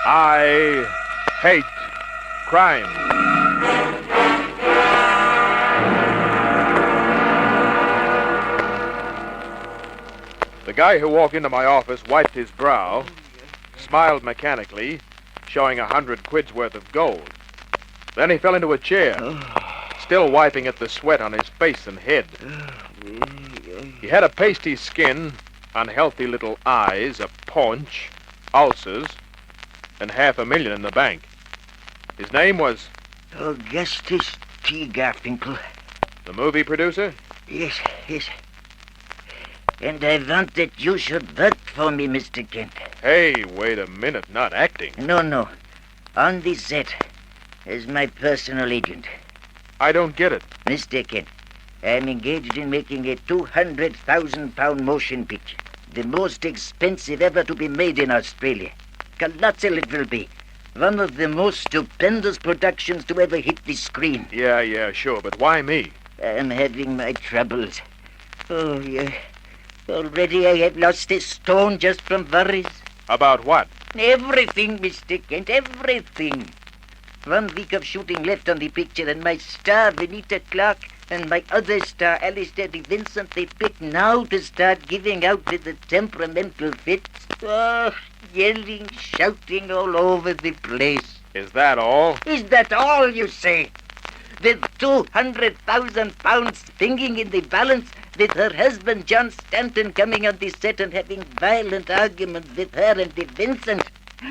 I hate crime. The guy who walked into my office wiped his brow, smiled mechanically, showing 100 quid's worth of gold. Then he fell into a chair, still wiping at the sweat on his face and head. He had a pasty skin, unhealthy little eyes, a paunch, ulcers, and $500,000 in the bank. His name was... Augustus T. Garfinkel. The movie producer? Yes. And I want that you should work for me, Mr. Kent. Hey, wait a minute, not acting. No. On the set, as my personal agent. I don't get it. Mr. Kent, I'm engaged in making a £200,000 motion picture. The most expensive ever to be made in Australia. Colossal it will be. One of the most stupendous productions to ever hit the screen. Yeah, sure, but why me? I'm having my troubles. Oh, yeah. Already I have lost a stone just from worries. About what? Everything, Mr. Kent, everything. 1 week of shooting left on the picture, and my star, Venita Clark, and my other star, Alistair de Vincent, they pick now to start giving out with the temperamental fits. Oh, yelling, shouting all over the place. Is that all? Is that all, you say? With £200,000 swinging in the balance, with her husband, John Stanton, coming on the set and having violent arguments with her and de Vincent.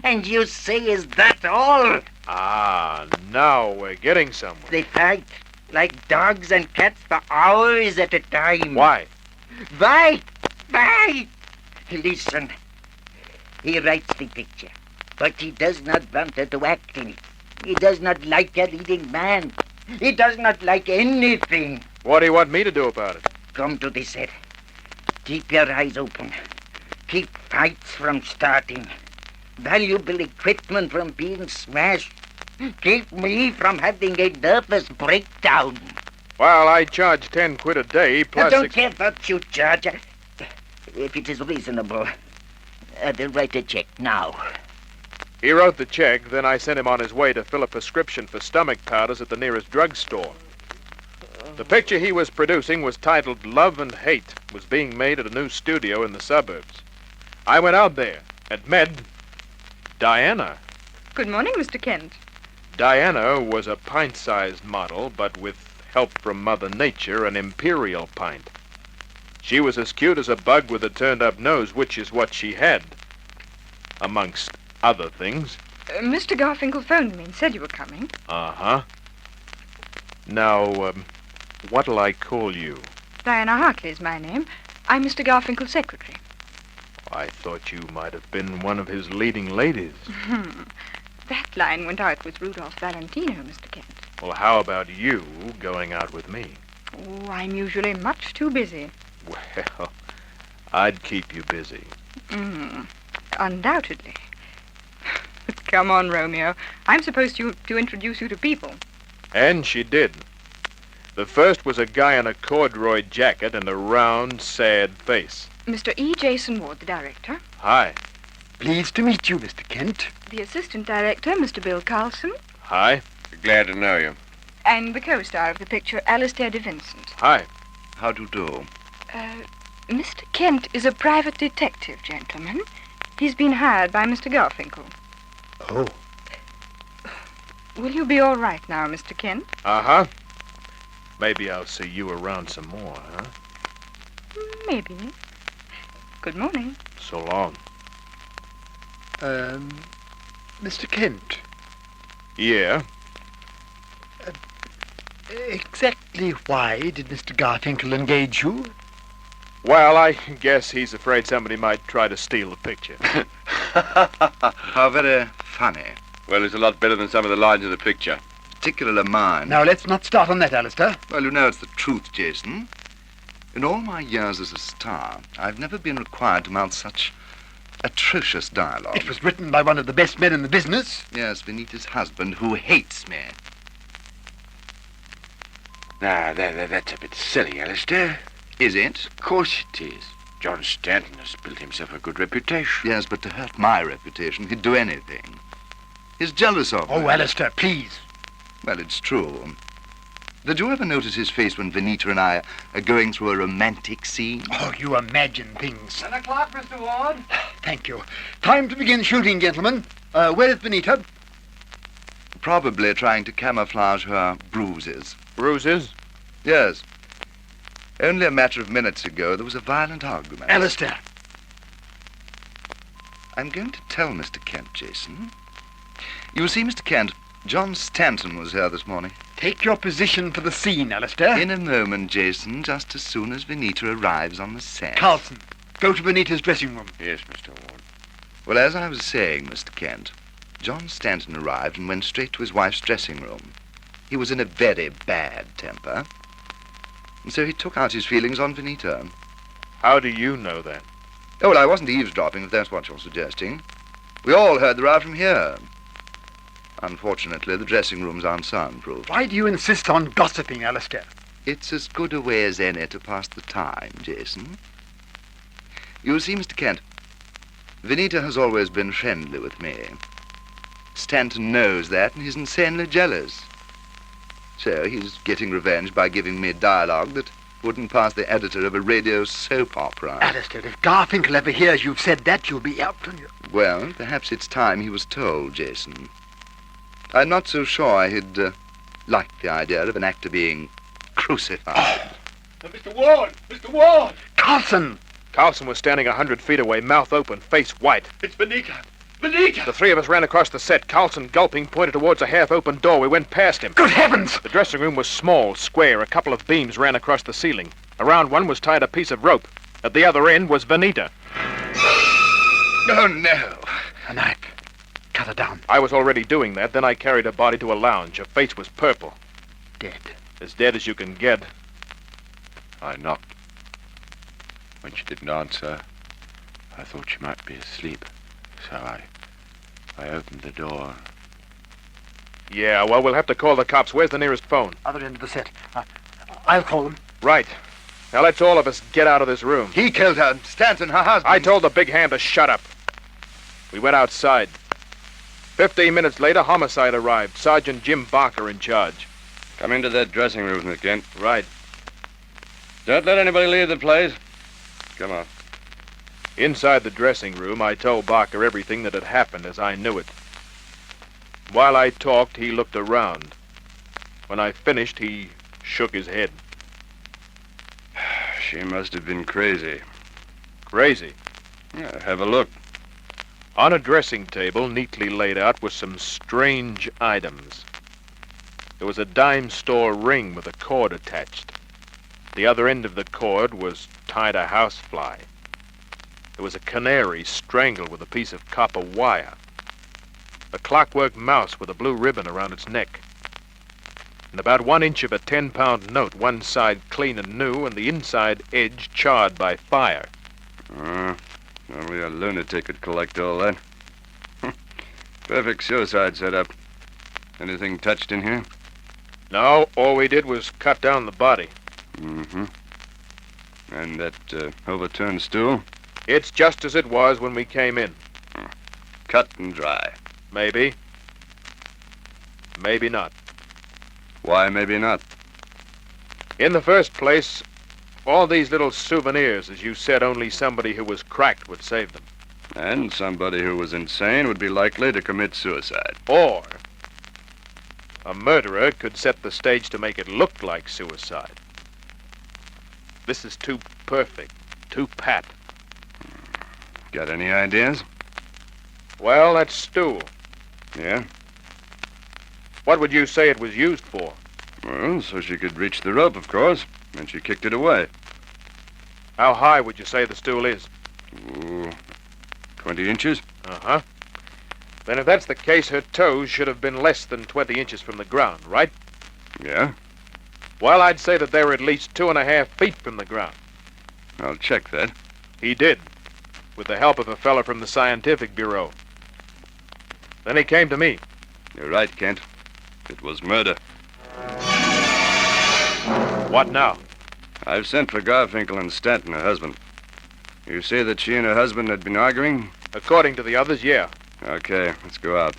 And you say, is that all? Ah, now we're getting somewhere. They fight like dogs and cats for hours at a time. Why? Why? Listen. He writes the picture, but he does not want her to act in it. He does not like a leading man. He does not like anything. What do you want me to do about it? Come to the set. Keep your eyes open. Keep fights from starting. Valuable equipment from being smashed. Keep me from having a nervous breakdown. Well, I charge 10 quid a day plus... I don't care what you charge. If it is reasonable, I will write a check now. He wrote the check, then I sent him on his way to fill a prescription for stomach powders at the nearest drugstore. The picture he was producing was titled Love and Hate, was being made at a new studio in the suburbs. I went out there and met Diana. Good morning, Mr. Kent. Diana was a pint-sized model, but with help from Mother Nature, an imperial pint. She was as cute as a bug with a turned-up nose, which is what she had, amongst other things. Mr. Garfinkel phoned me and said you were coming. Uh-huh. Now, what'll I call you? Diana Hartley is my name. I'm Mr. Garfinkel's secretary. I thought you might have been one of his leading ladies. That line went out with Rudolph Valentino, Mr. Kent. Well, how about you going out with me? Oh, I'm usually much too busy. Well, I'd keep you busy. Undoubtedly. But come on, Romeo. I'm supposed to introduce you to people. And she did. The first was a guy in a corduroy jacket and a round, sad face. Mr. E. Jason Ward, the director. Hi. Pleased to meet you, Mr. Kent. The assistant director, Mr. Bill Carlson. Hi. Glad to know you. And the co-star of the picture, Alistair de Vincent. Hi. How do you do? Mr. Kent is a private detective, gentlemen. He's been hired by Mr. Garfinkel. Oh. Will you be all right now, Mr. Kent? Uh-huh. Maybe I'll see you around some more, huh? Maybe. Good morning. So long. Mr. Kent. Yeah? Exactly why did Mr. Garfinkel engage you? Well, I guess he's afraid somebody might try to steal the picture. How very funny. Well, it's a lot better than some of the lines in the picture. Particularly mine. Now, let's not start on that, Alistair. Well, you know it's the truth, Jason. In all my years as a star, I've never been required to mount such atrocious dialogue. It was written by one of the best men in the business. Yes, Venita's husband, who hates me. Now, that's a bit silly, Alistair. Is it? Of course it is. John Stanton has built himself a good reputation. Yes, but to hurt my reputation, he'd do anything. He's jealous of Oh, me. Alistair, please. Well, it's true. Did you ever notice his face when Venita and I are going through a romantic scene? Oh, you imagine things. 10 o'clock, Mr. Ward. Thank you. Time to begin shooting, gentlemen. Where is Benita? Probably trying to camouflage her bruises. Bruises? Yes. Only a matter of minutes ago, there was a violent argument. Alistair. I'm going to tell Mr. Kent, Jason. You see, Mr. Kent, John Stanton was here this morning. Take your position for the scene, Alistair. In a moment, Jason, just as soon as Venita arrives on the set. Carlson, go to Benita's dressing room. Yes, Mr. Ward. Well, as I was saying, Mr. Kent, John Stanton arrived and went straight to his wife's dressing room. He was in a very bad temper, and so he took out his feelings on Venita. How do you know that? Oh, well, I wasn't eavesdropping, if that's what you're suggesting. We all heard the row from here. Unfortunately, the dressing rooms aren't soundproof. Why do you insist on gossiping, Alistair? It's as good a way as any to pass the time, Jason. You see, Mr. Kent, Venita has always been friendly with me. Stanton knows that, and he's insanely jealous. So he's getting revenge by giving me dialogue that wouldn't pass the editor of a radio soap opera. Alistair, if Garfinkel ever hears you've said that, you'll be out on you. Well, perhaps it's time he was told, Jason. I'm not so sure he'd like the idea of an actor being crucified. Mr. Ward! Mr. Ward! Carlson! Carlson was standing 100 feet away, mouth open, face white. It's Benita! Benita! The three of us ran across the set. Carlson, gulping, pointed towards a half-open door. We went past him. Good heavens! The dressing room was small, square. A couple of beams ran across the ceiling. Around one was tied a piece of rope. At the other end was Venita. Oh, no. A knife. Cut her down. I was already doing that. Then I carried her body to a lounge. Her face was purple. Dead. As dead as you can get. I knocked. When she didn't answer, I thought she might be asleep. So I opened the door. Yeah, well, we'll have to call the cops. Where's the nearest phone? Other end of the set. I'll call them. Right. Now let's all of us get out of this room. He killed her. Stanton, her husband. I told the big ham to shut up. We went outside. 15 minutes later, homicide arrived. Sergeant Jim Barker in charge. Come into that dressing room, Mr. Kent. Right. Don't let anybody leave the place. Come on. Inside the dressing room, I told Barker everything that had happened as I knew it. While I talked, he looked around. When I finished, he shook his head. She must have been crazy. Crazy. Yeah, have a look. On a dressing table, neatly laid out, were some strange items. There was a dime store ring with a cord attached. At the other end of the cord was tied a housefly. There was a canary strangled with a piece of copper wire. A clockwork mouse with a blue ribbon around its neck. And about 1 inch of a 10-pound note, one side clean and new, and the inside edge charred by fire. Only a lunatic could collect all that. Perfect suicide setup. Anything touched in here? No, all we did was cut down the body. Mm-hmm. And that overturned stool? It's just as it was when we came in. Cut and dry. Maybe. Maybe not. Why maybe not? In the first place, all these little souvenirs, as you said, only somebody who was cracked would save them. And somebody who was insane would be likely to commit suicide. Or a murderer could set the stage to make it look like suicide. This is too perfect, too pat. Got any ideas? Well, that stool. Yeah? What would you say it was used for? Well, so she could reach the rope, of course. And she kicked it away. How high would you say the stool is? Ooh, 20 inches? Uh-huh. Then if that's the case, her toes should have been less than 20 inches from the ground, right? Yeah? Well, I'd say that they were at least 2.5 feet from the ground. I'll check that. He did, with the help of a fella from the Scientific Bureau. Then he came to me. You're right, Kent. It was murder. What now? I've sent for Garfinkel and Stanton, her husband. You say that she and her husband had been arguing? According to the others, yeah. Okay, let's go out.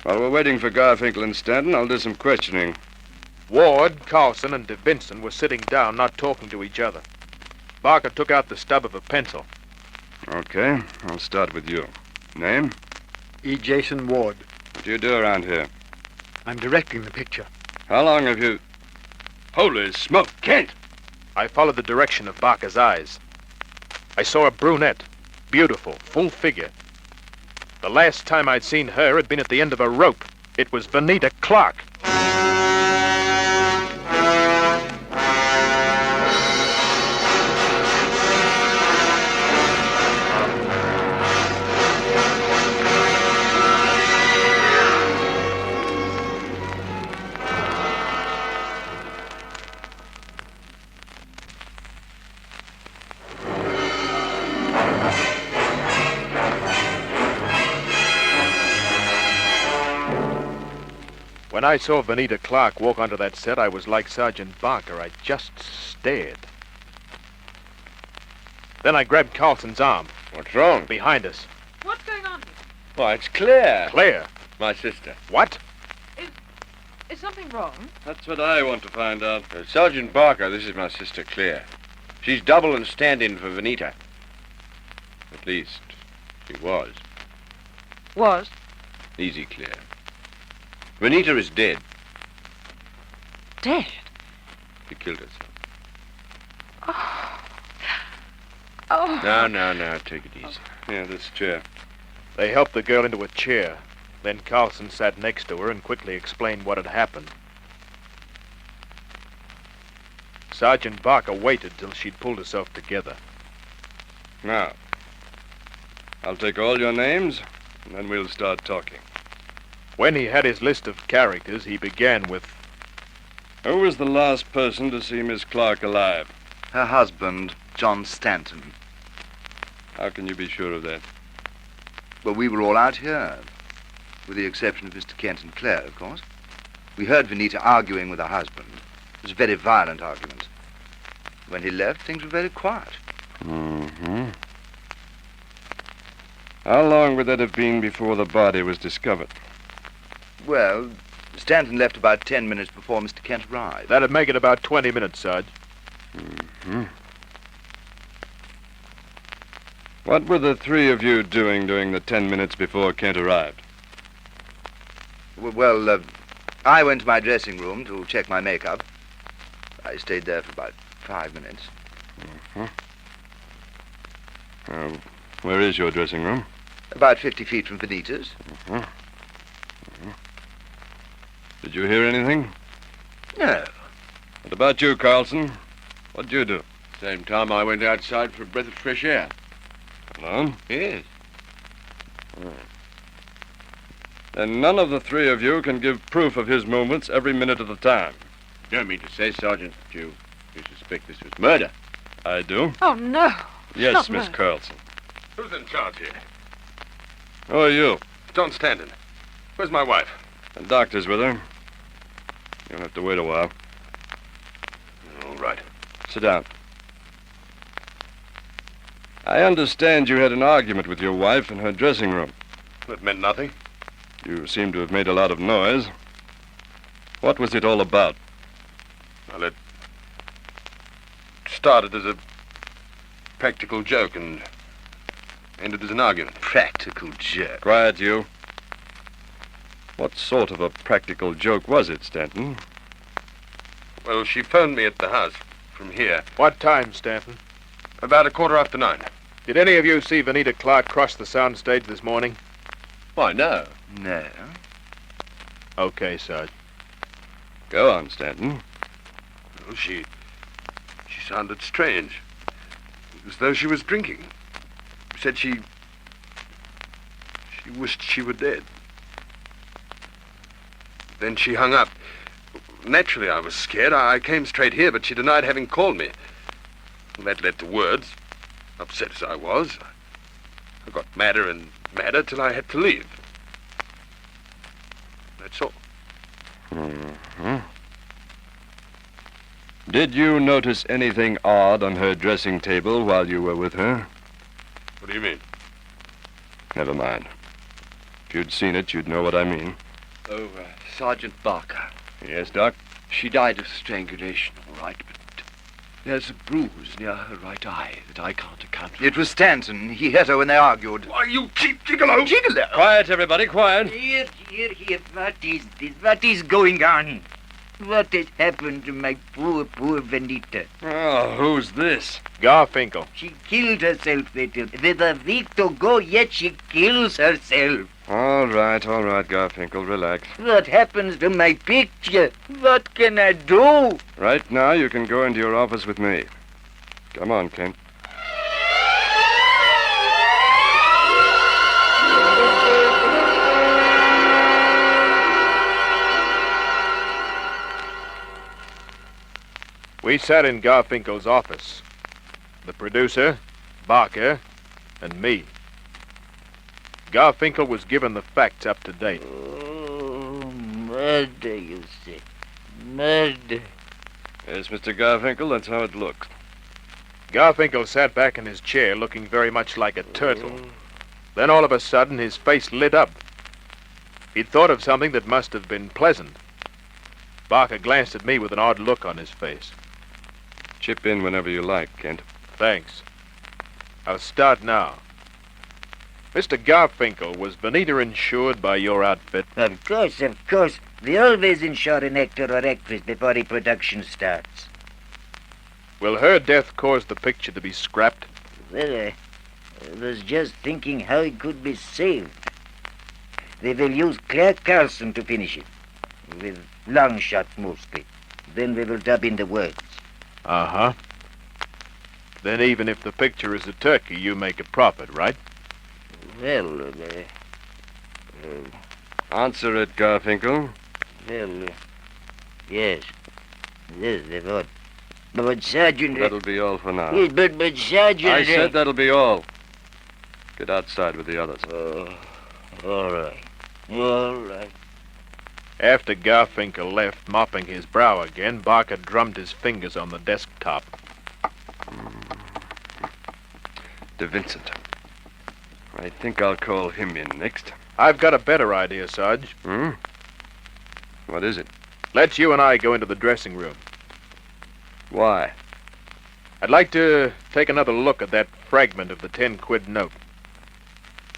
While we're waiting for Garfinkel and Stanton, I'll do some questioning. Ward, Carlson, and DeVinson were sitting down, not talking to each other. Barker took out the stub of a pencil. Okay, I'll start with you. Name? E. Jason Ward. What do you do around here? I'm directing the picture. How long have you... Holy smoke, Kent! I followed the direction of Barker's eyes. I saw a brunette, beautiful, full figure. The last time I'd seen her had been at the end of a rope. It was Venita Clark. When I saw Venita Clark walk onto that set, I was like Sergeant Barker. I just stared. Then I grabbed Carlson's arm. What's wrong? Behind us. What's going on here? Why, it's Claire. Claire. My sister. What? Is something wrong? That's what I want to find out. Sergeant Barker, this is my sister Claire. She's double and stand-in for Venita. At least, she was. Was? Easy, Claire. Venita is dead. Dead? She killed herself. Oh. No, take it easy. Yeah, this chair. They helped the girl into a chair. Then Carlson sat next to her and quickly explained what had happened. Sergeant Barker waited till she'd pulled herself together. Now, I'll take all your names, and then we'll start talking. When he had his list of characters, he began with... Who was the last person to see Miss Clark alive? Her husband, John Stanton. How can you be sure of that? Well, we were all out here, with the exception of Mr. Kent and Claire, of course. We heard Venita arguing with her husband. It was a very violent argument. When he left, things were very quiet. Mm-hmm. How long would that have been before the body was discovered? Well, Stanton left about 10 minutes before Mr. Kent arrived. That'd make it about 20 minutes, Sarge. Mm-hmm. What were the three of you doing during the 10 minutes before Kent arrived? Well, I went to my dressing room to check my makeup. I stayed there for about 5 minutes. Mm-hmm. Where is your dressing room? About 50 feet from Venita's. Mm-hmm. Mm-hmm. Did you hear anything? No. What about you, Carlson? What did you do? Same time I went outside for a breath of fresh air. Alone? Yes. Then none of the three of you can give proof of his movements every minute of the time. You don't mean to say, Sergeant, that you suspect this was murder? I do. Oh, no. Yes, Not Miss murder. Carlson. Who's in charge here? Who are you? John Stanton. Where's my wife? The doctor's with her. You'll have to wait a while. All right. Sit down. I understand you had an argument with your wife in her dressing room. That meant nothing. You seem to have made a lot of noise. What was it all about? Well, it started as a practical joke and ended as an argument. Practical joke. Quiet, you. What sort of a practical joke was it, Stanton? Well, she phoned me at the house from here What time, Stanton? about 9:15. Did any of you see Venita Clark cross the soundstage this morning? Why, no. No. Okay, Sarge. Go on, Stanton. Well, she sounded strange. As though she was drinking. Said she wished she were dead. Then she hung up. Naturally, I was scared. I came straight here, but she denied having called me. That led to words. Upset as I was, I got madder and madder till I had to leave. That's all. Mm-hmm. Did you notice anything odd on her dressing table while you were with her? What do you mean? Never mind. If you'd seen it, you'd know what I mean. Sergeant Barker. Yes, Doc? She died of strangulation, all right, but there's a bruise near her right eye that I can't account for. It was Stanton. He hit her when they argued. Why, you cheap gigolo! Gigolo? Quiet, everybody, quiet. Here. What is this? What is going on? What has happened to my poor Venita? Oh, who's this? Garfinkel. She killed herself, they tell. With a week to go, yet she kills herself. All right, Garfinkel, relax. What happens to my picture? What can I do? Right now, you can go into your office with me. Come on, Kent. We sat in Garfinkel's office. The producer, Barker, and me. Garfinkel was given the facts up to date. Oh, murder, you say. Murder. Yes, Mr. Garfinkel, that's how it looks. Garfinkel sat back in his chair looking very much like a turtle. Then all of a sudden his face lit up. He'd thought of something that must have been pleasant. Barker glanced at me with an odd look on his face. Chip in whenever you like, Kent. Thanks. I'll start now. Mr. Garfinkel, was Benita insured by your outfit? Of course. We always insure an actor or actress before a production starts. Will her death cause the picture to be scrapped? Well, I was just thinking how it could be saved. They will use Clark Carlson to finish it. With long shot mostly. Then we will dub in the words. Uh-huh. Then even if the picture is a turkey, you make a profit, right? Well, Answer it, Garfinkel. Yes. Yes, they would. But Sergeant... That'll be all for now. Yes, but Sergeant... I said that'll be all. Get outside with the others. All right. After Garfinkel left, mopping his brow again, Barker drummed his fingers on the desktop. De Vincent. I think I'll call him in next. I've got a better idea, Sarge. What is it? Let's you and I go into the dressing room. Why? I'd like to take another look at that fragment of the 10-quid note.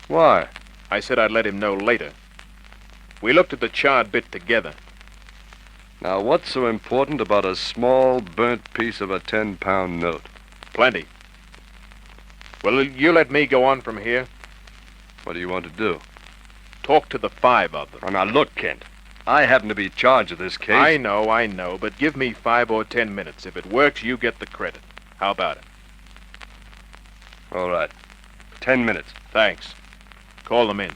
Why? I said I'd let him know later. We looked at the charred bit together. Now, what's so important about a small, burnt piece of a 10-pound note? Plenty. Will you let me go on from here? What do you want to do? Talk to the 5 of them. Oh, now, look, Kent. I happen to be in charge of this case. I know, but give me 5 or 10 minutes. If it works, you get the credit. How about it? All right. 10 minutes. Thanks. Call them in.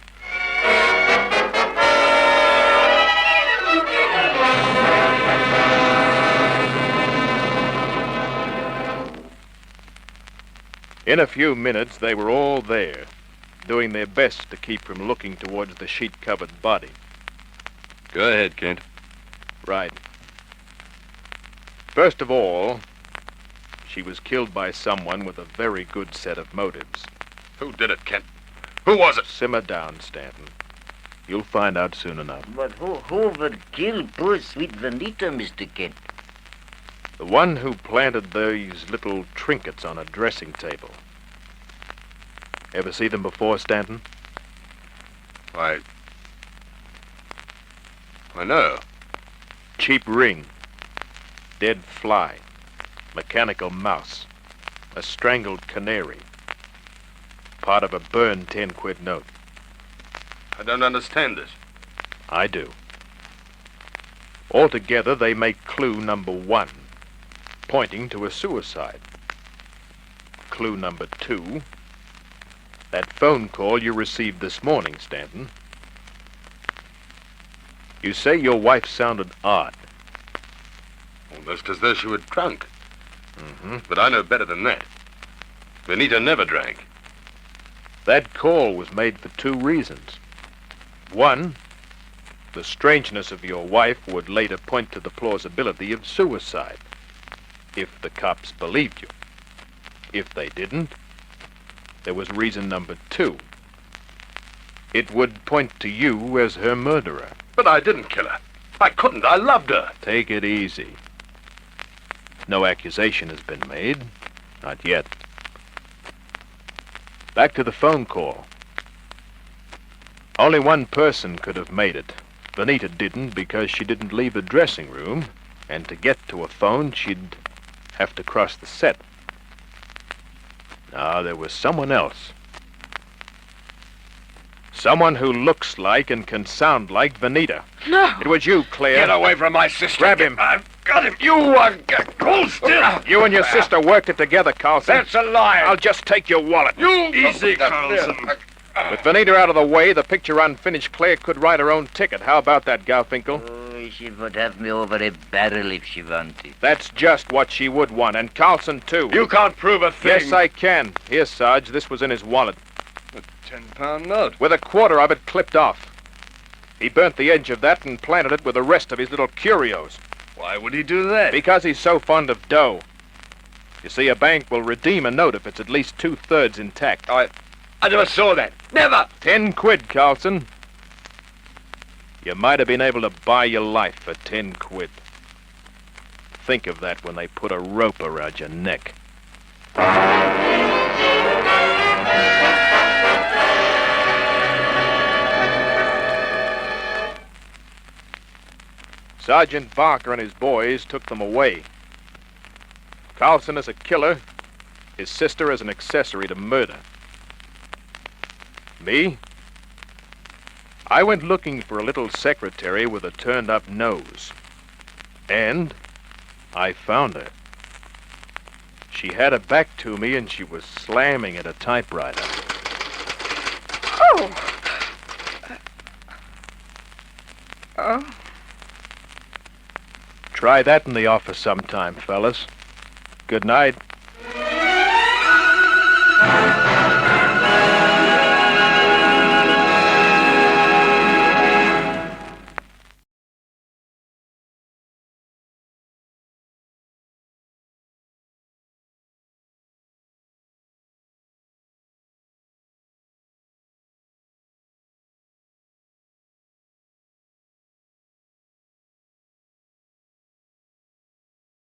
In a few minutes, they were all there, doing their best to keep from looking towards the sheet-covered body. Go ahead, Kent. Right. First of all, she was killed by someone with a very good set of motives. Who did it, Kent? Who was it? Simmer down, Stanton. You'll find out soon enough. But who would kill poor sweet Venita, Mr. Kent? The one who planted these little trinkets on a dressing table. Ever see them before, Stanton? Why, no. Cheap ring, dead fly, mechanical mouse, a strangled canary, part of a burned 10-quid note. I don't understand this. I do. Altogether, they make clue number 1, pointing to a suicide. Clue number 2, that phone call you received this morning, Stanton. You say your wife sounded odd. Almost as though she were drunk. Mm-hmm. But I know better than that. Benita never drank. That call was made for 2 reasons. 1, the strangeness of your wife would later point to the plausibility of suicide, if the cops believed you. If they didn't, there was reason number 2. It would point to you as her murderer. But I didn't kill her. I couldn't. I loved her. Take it easy. No accusation has been made. Not yet. Back to the phone call. Only one person could have made it. Venita didn't because she didn't leave the dressing room, and to get to a phone, she'd have to cross the set. Now, there was someone else. Someone who looks like and can sound like Venita. No. It was you, Claire. Get away from my sister. Grab him. I've got him. You hold still. You and your sister worked it together, Carlson. That's a lie. I'll just take your wallet. Easy, Carlson. With Venita out of the way, the picture unfinished, Claire could write her own ticket. How about that, Garfinkel? Oh, she would have me over a barrel if she wanted. That's just what she would want, and Carlson, too. You can't prove a thing. Yes, I can. Here, Sarge, this was in his wallet, A 10-pound note. with a quarter of it clipped off. He burnt the edge of that and planted it with the rest of his little curios. Why would he do that? Because he's so fond of dough. You see, a bank will redeem a note if it's at least 2/3 intact. I never saw that. Never. 10 quid, Carlson. You might have been able to buy your life for 10 quid. Think of that when they put a rope around your neck. Sergeant Barker and his boys took them away. Carlson as a killer, his sister as an accessory to murder. Me? I went looking for a little secretary with a turned-up nose. And I found her. She had her back to me and she was slamming at a typewriter. Oh. Oh. Try that in the office sometime, fellas. Good night.